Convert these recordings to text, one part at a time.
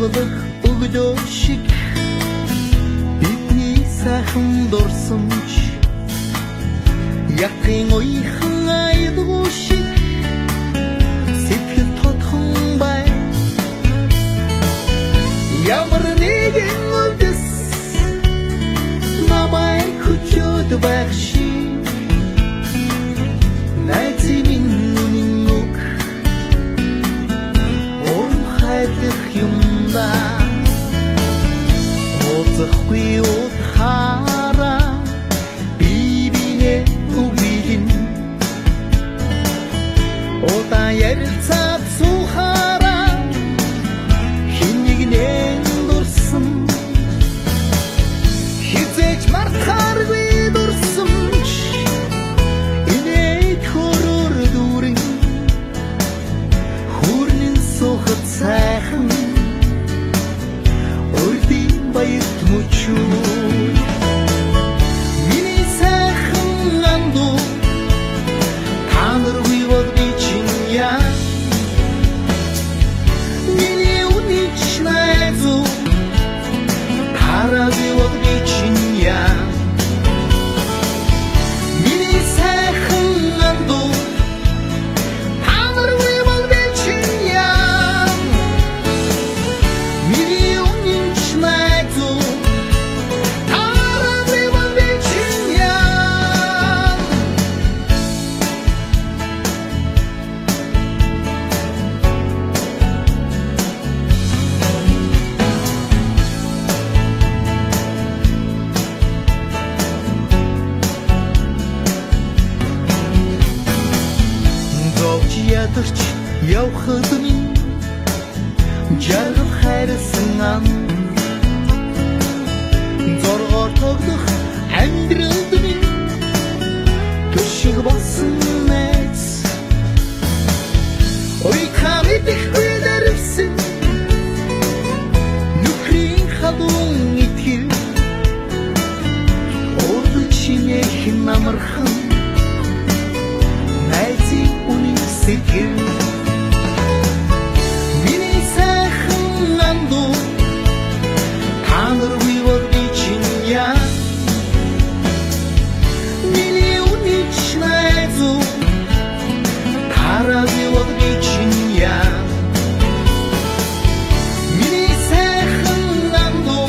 тунгалах өглөө шиг бидний сайхан дурсамж яхин уйхан айдгуу шиг сэтгэл тодхон бай ямар нэгэн үлдэс намайг хүчөөд байх шиг найзын минь үг хайрлах юмда ооцохгүй утгаараа бибинэ үгүйн ота ярилцаад сухаараа хинэгнэн дурсан хизээч мартахааргүй дурсамж инээд хорор дүүрэн хүрнэн сухад сайхан урдын баярт мөчөө миний сайхан анду танаргүй бол би чинья миний үнийч найзу тарагүй бол би чинья миний сайхан анду танаргүй бол би чинья миний үнийч найзу тарагүй бол би чинья зовж ядарч явхад минь жаргал хайрсан ам зоргоор тоглох амьдралд минь төшиг болсон найз ой камидэхгүй дэрвсэн нүхрийн халуун итгэл урдчинэх намархан найзын үнэн сэтгэл миний сайхан анду танаргүй бол би чинья миний үнийч найзу тарагүй бол би чинья миний сайхан анду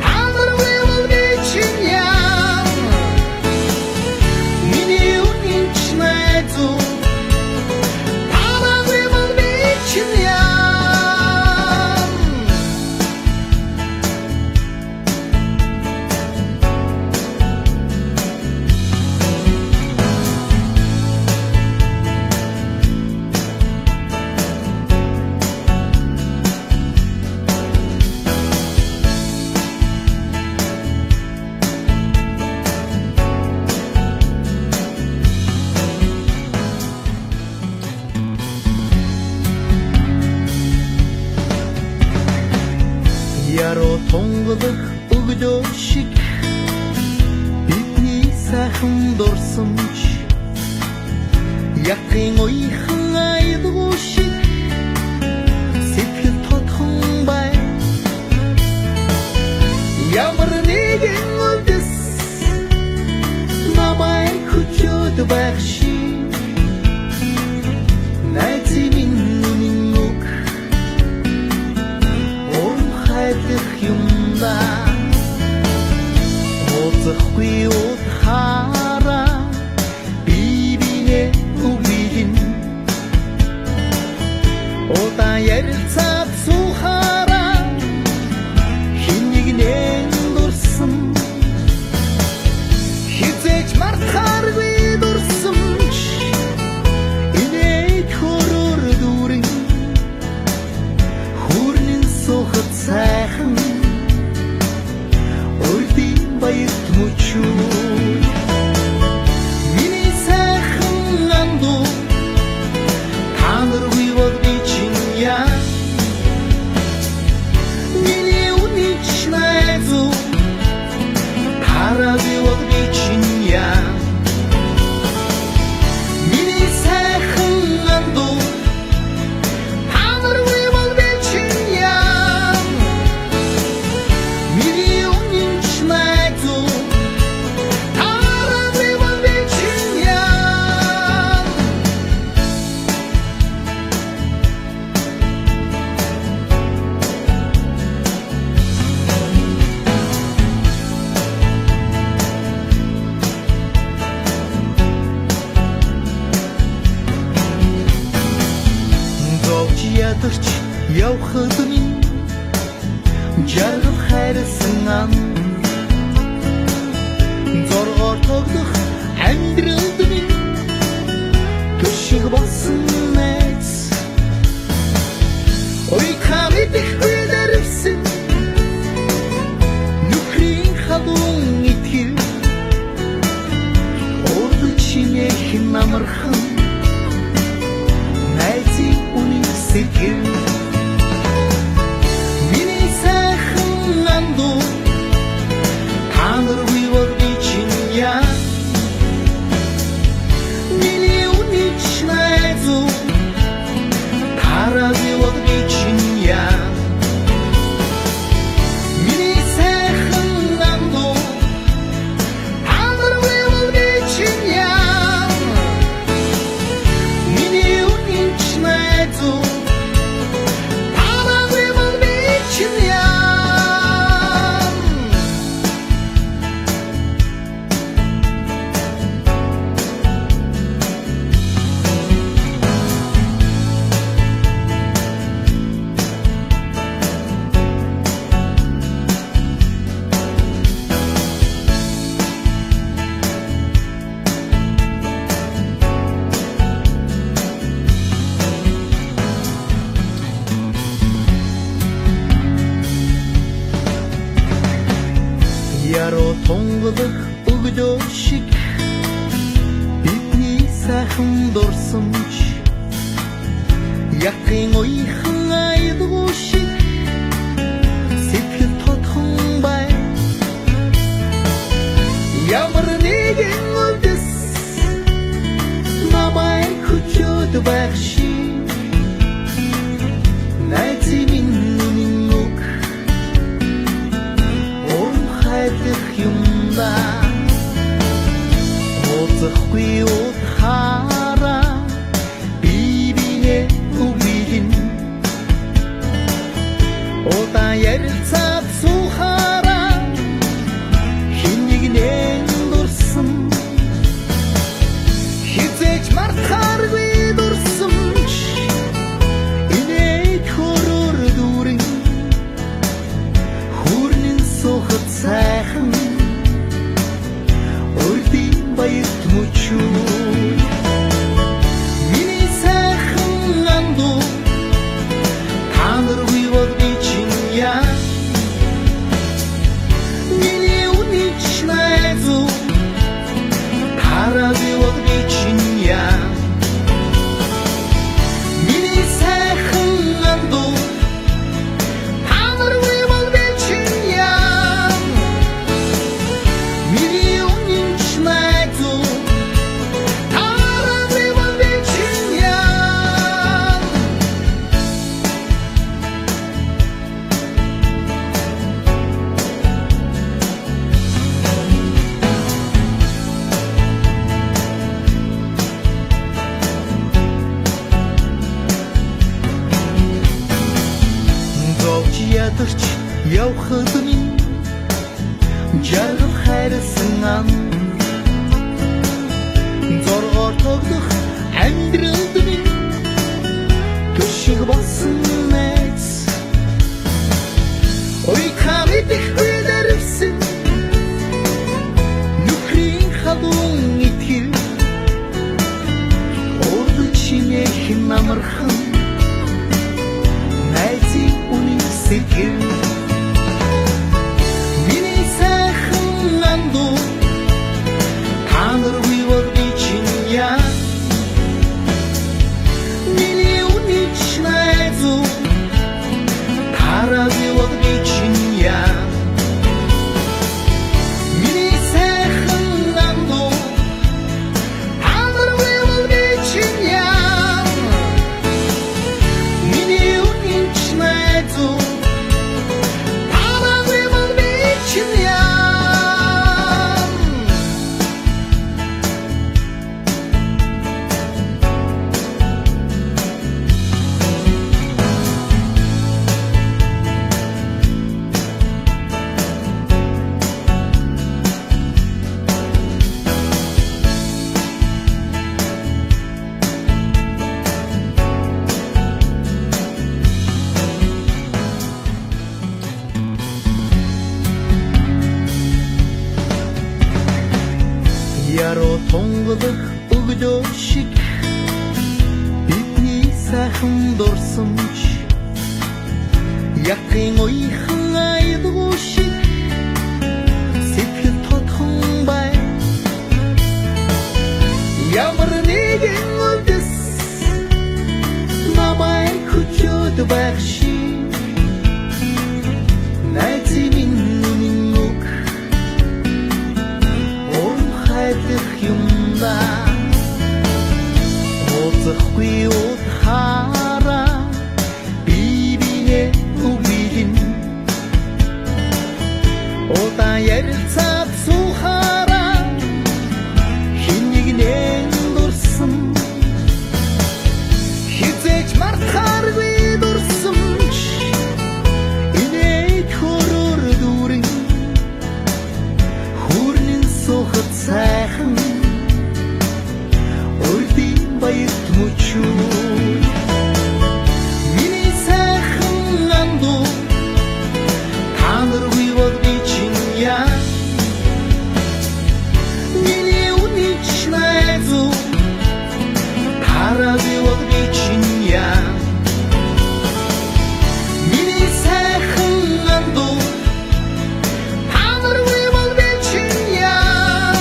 танаргүй бол би чинья миний үнийч найзу тарагүй бол би чинья яруу тунгалах өглөө шиг бидний сайхан дурсамж яхин уйхан айдгуу шиг сэтгэл тодхон бай ямар нэгэн үлдэс намайг хүчөөд байх шиг найзын минь үг хайрлах юмда ооцохгүй утгаараа бибинэ үгүйн ота ярилцаад сухаараа хинэгнэн дурсан ядарч явхад минь жаргал хайрсан ам зоргоор тоглох амьдралд минь төшиг болсон найз ой хамидэхгүй дэрвсэн нүхрийн хадун итгэл ордчинэх намархан найзын үнийг сэтгэл миний сайхан анду танаргүй бол би чинья миний үнийг найзу тарагүй бол би чинья миний сайхан анду танаргүй бол би чинья миний үнийг найзу тарагүй бол би чинья яруу тунгалах өгдөө шиг бидний сайхан дурсамж яхин уйхан айдгуу шиг сэтгэл тодхон бай ямар нэгэн үлдэс намайг хүчөөд байх шиг найзын минь үг хайдах юмда ооцохгүй утхаараа бибинэ үгилин ота ярилцаад сухаараа хинэгнэн дурсан хизээч мартахааргүй дурсамж инээд хорор дүүрэн хүрнэн сухад сайхан урдын баярт мөчөө миний сайхан анду танаргүй бол би чинья миний үнийг найзу тарагүй бол би чинья миний сайхан анду танаргүй бол би чинья миний үнийг найзу тарагүй бол би чинья зовж ядарч явхад минь жаргал хайрсан ам зоргоор тоглох амьдралд минь төшиг болсон найз ой хамидэхгүй дэрвсэн нүхрийн хадун итгэл ордчинэх намархан найзын үнийг сэтгэл миний сайхан анду танаргүй бол би чинья Сонголох өглөө шиг бидний сайхан дурсамж Яхин ойхан айдгуу шиг сэтгэл тотхон бай Ямар нэгэн үлдэс намайг хүчөөд байх шиг найзын минь нүг орон хайдах юмна Озахгүй утхаараа бибинэ үгилэн Одан ярилцаад сухаараа хин нэгнээ дурсан Хизээч мартахааргүй дурсамж Инээд хорор дүүрэн Хүрнэн сухад сайхан Урдын баярт мөчүүр Миний сайхан анду Танаргүй бол би чинь яа Миний үнийч найзуу Тарагүй бол би чинь яа Миний сайхан анду Танаргүй бол би чинь яа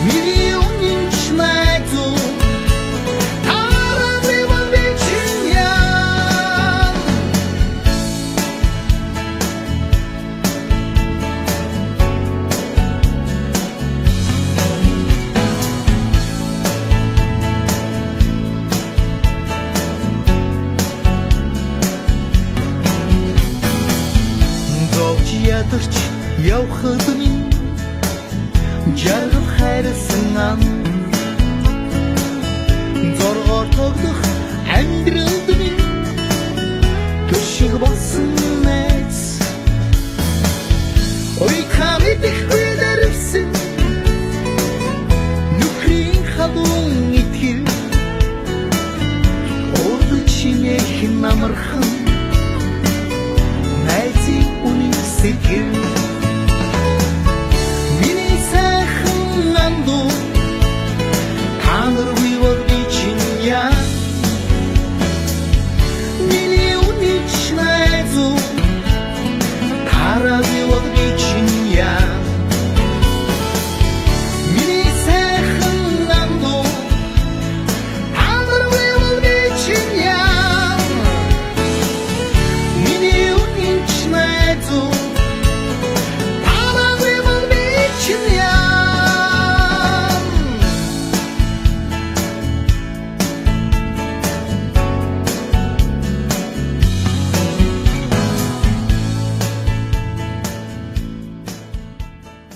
Миний үнийч найзуу Тарагүй бол би чинь яа Зовж ядарч явхад минь Жаргал хайрсан ам Зоргоор тоглох амьдралд минь Төшиг болсон